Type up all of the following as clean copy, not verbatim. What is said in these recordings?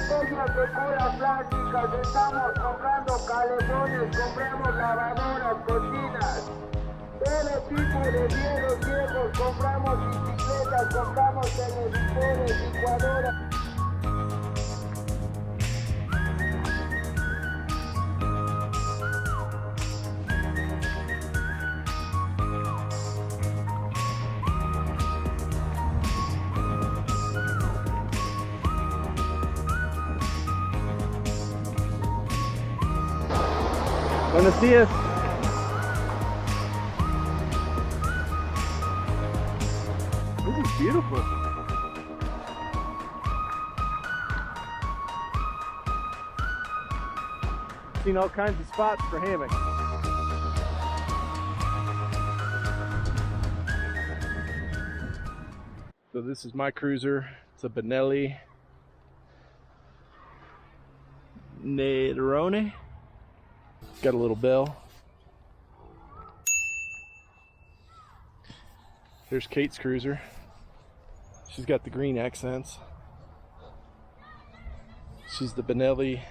botellas de cura plásticas, estamos comprando caletones, compramos lavadoras, cocinas, todo tipo de bienes viejos, compramos bicicletas, compramos televisores, licuadoras. Buenos dias. This is beautiful. Seen all kinds of spots for hammocks. So this is my cruiser. It's a Benelli Nerone. Got a little bell. There's Kate's cruiser. She's got the green accents. She's the Benelli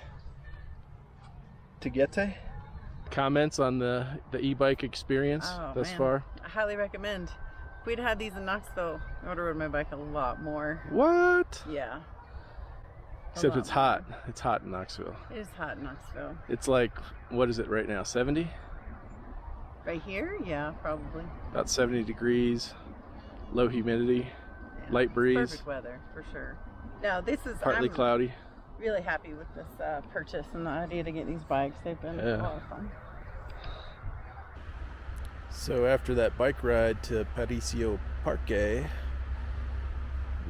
Tigete. Comments on the e-bike experience thus far? I highly recommend. If we'd had these in Knoxville, I would have ridden my bike a lot more. What? Yeah. Except it's hot. It's hot in Knoxville. It is hot in Knoxville. It's like, what is it right now, 70? Right here? Yeah, probably. About 70 degrees, low humidity, Yeah, light breeze. Perfect weather, for sure. Now, this is... Partly cloudy. Really happy with this purchase and the idea to get these bikes. They've been a lot of fun. So after that bike ride to Paraíso Parque,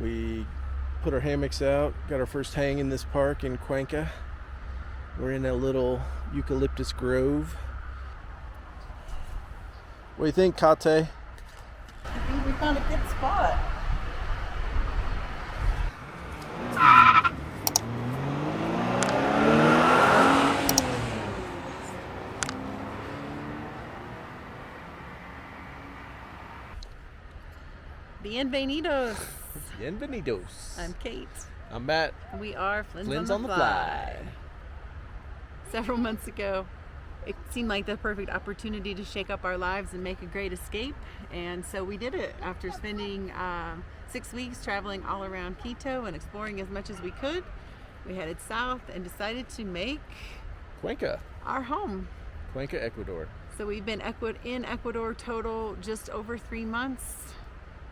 we put our hammocks out, got our first hang in this park in Cuenca. We're in a little eucalyptus grove. What do you think, Kate? I think we found a good spot. Bienvenidos. Bienvenidos. I'm Kate. I'm Matt. We are Flynns on the fly. Several months ago, it seemed like the perfect opportunity to shake up our lives and make a great escape. And so we did it after spending 6 weeks traveling all around Quito and exploring as much as we could. We headed south and decided to make Cuenca. our home. Cuenca, Ecuador. So we've been in Ecuador total just over 3 months.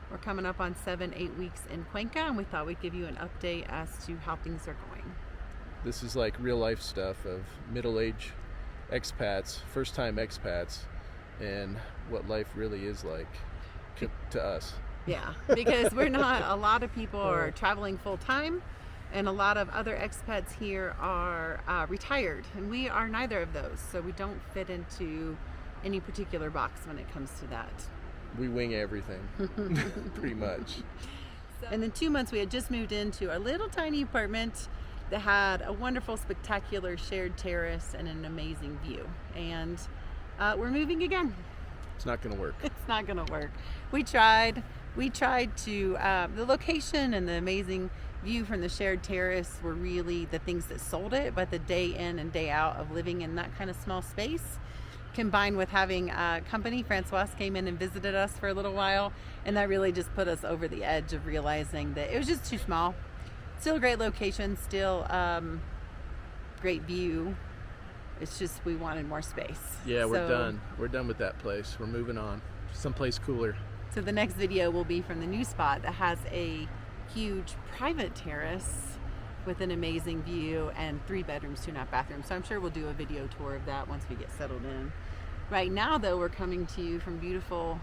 We're coming up on 7-8 weeks in Cuenca, and we thought we'd give you an update as to how things are going. This is like real life stuff of middle-aged expats, first-time expats, and what life really is like to us. Yeah, because we're not, a lot of people are traveling full-time, and a lot of other expats here are retired, and we are neither of those, so we don't fit into any particular box when it comes to that. We wing everything, pretty much. And in 2 months, we had just moved into a little tiny apartment that had a wonderful, spectacular shared terrace and an amazing view. And we're moving again. It's not going to work. It's not going to work. We tried to, the location and the amazing view from the shared terrace were really the things that sold it, but the day in and day out of living in that kind of small space, combined with having company, Francois came in and visited us for a little while, and that really just put us over the edge of realizing that it was just too small. Still a great location, still great view. It's just we wanted more space. Yeah, we're done. We're done with that place. We're moving on. Someplace cooler. So the next video will be from the new spot that has a huge private terrace with an amazing view and 3 bedrooms, 2.5 bathrooms. So I'm sure we'll do a video tour of that once we get settled in. Right now, though, we're coming to you from beautiful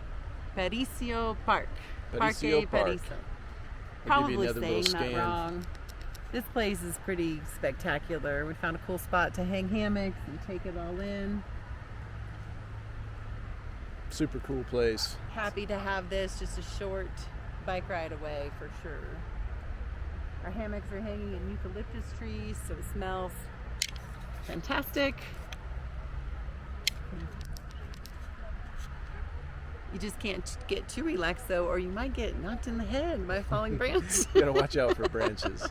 Paraíso Park. Paraíso Park. Paraíso. Probably saying that wrong. This place is pretty spectacular. We found a cool spot to hang hammocks and take it all in. Super cool place. Happy to have this, just a short bike ride away for sure. Our hammocks are hanging in eucalyptus trees, so it smells fantastic. You just can't get too relaxed though, or you might get knocked in the head by a falling branch. You gotta watch out for branches.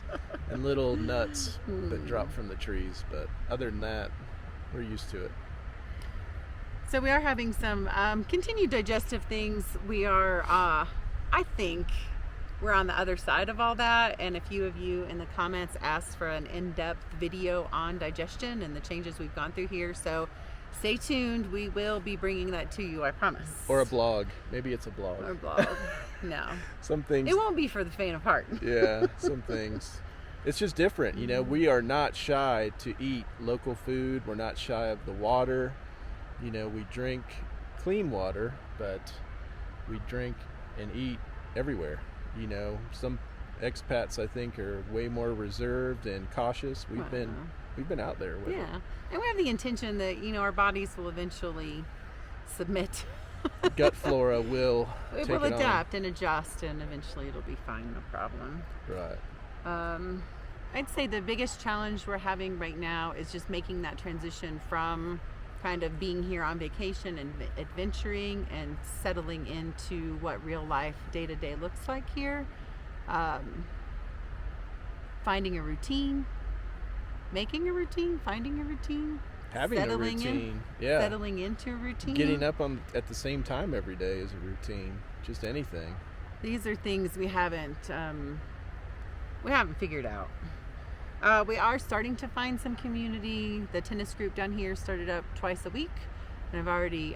and little nuts that drop from the trees. But other than that, we're used to it. So we are having some continued digestive things. We are, I think, we're on the other side of all that. And a few of you in the comments asked for an in-depth video on digestion and the changes we've gone through here. So stay tuned. We will be bringing that to you, I promise. Or a blog. Maybe it's a blog. Or a blog. No. Some things. It won't be for the faint of heart. Yeah, some things. It's just different. You know, we are not shy to eat local food. We're not shy of the water. You know, we drink clean water, but we drink and eat everywhere. You know, some expats, I think, are way more reserved and cautious. We've been out there with it. And we have the intention that, you know, our bodies will eventually submit. Gut flora will it take will it adapt and adjust, and eventually it'll be fine, no problem. Right. I'd say the biggest challenge we're having right now is just making that transition from kind of being here on vacation and adventuring and settling into what real life day-to-day looks like here. Finding a routine, making a routine, finding a routine, having a routine, settling into a routine. Getting up at the same time every day is a routine. Just anything. These are things we haven't figured out. We are starting to find some community. The tennis group down here started up twice a week, and I've already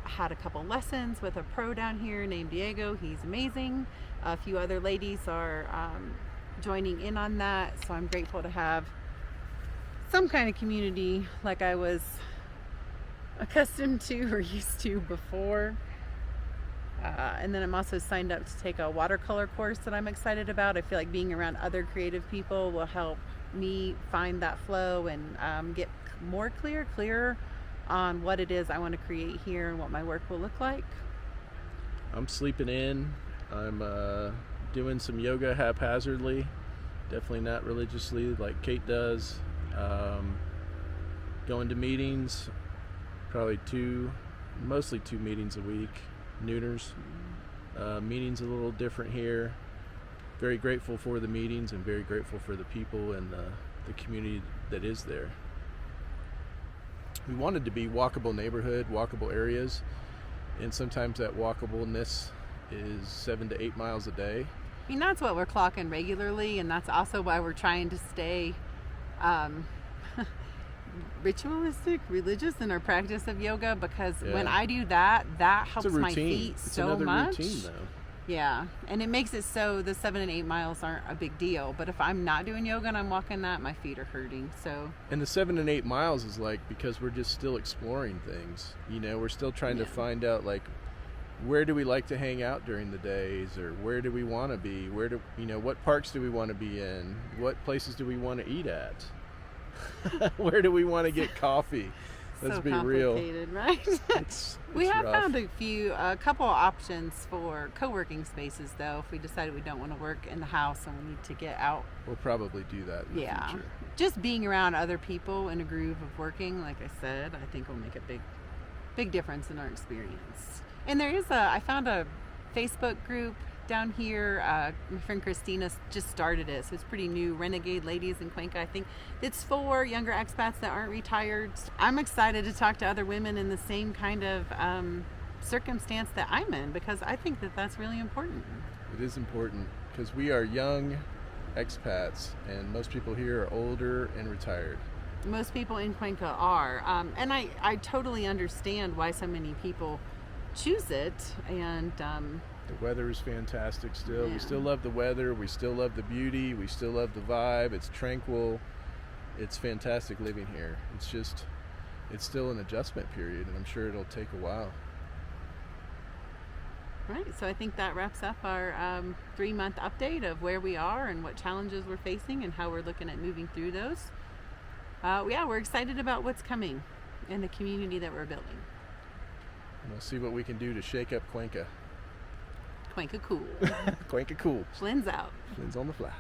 had a couple lessons with a pro down here named Diego. He's amazing. A few other ladies are joining in on that, so I'm grateful to have some kind of community like I was accustomed to or used to before. And then I'm also signed up to take a watercolor course that I'm excited about. I feel like being around other creative people will help me find that flow and get more clearer on what it is I want to create here and what my work will look like. I'm sleeping in. I'm doing some yoga haphazardly, definitely not religiously like Kate does. Going to meetings, probably mostly two meetings a week, nooners. Meetings a little different here. Very grateful for the meetings and very grateful for the people and the community that is there. We wanted to be walkable neighborhood, walkable areas, and sometimes that walkableness is 7 to 8 miles a day. I mean, that's what we're clocking regularly, and that's also why we're trying to stay ritualistic, religious in our practice of yoga, because when I do that helps my feet so much. Routine, though. Yeah, and it makes it so the 7 and 8 miles aren't a big deal. But if I'm not doing yoga and I'm walking that, my feet are hurting. So. And the 7 and 8 miles is like because we're just still exploring things. You know, we're still trying to find out like where do we like to hang out during the days, or where do we want to be? What parks do we want to be in? What places do we want to eat at? Where do we want to get coffee? Let's be real. Right? We have rough. found a couple options for co-working spaces, though. If we decided we don't want to work in the house and we need to get out, we'll probably do that in the future. Just being around other people in a groove of working, like I said, I think will make a big difference in our experience. And I found a Facebook group down here. My friend Christina just started it, so it's pretty new. Renegade Ladies in Cuenca. I think it's for younger expats that aren't retired. I'm excited to talk to other women in the same kind of circumstance that I'm in, because I think that that's really important. It is important because we are young expats, and most people here are older and retired. Most people in Cuenca are, and I totally understand why so many people choose it. And the weather is fantastic still. We still love the weather. We still love the beauty. We still love the vibe. It's tranquil. It's fantastic living here. It's still an adjustment period, and I'm sure it'll take a while. Right, so I think that wraps up our 3-month update of where we are and what challenges we're facing and how we're looking at moving through those. We're excited about what's coming and the community that we're building. And we'll see what we can do to shake up Cuenca. Cuenca cool. Cuenca cool. Flynns out. Flynns on the fly.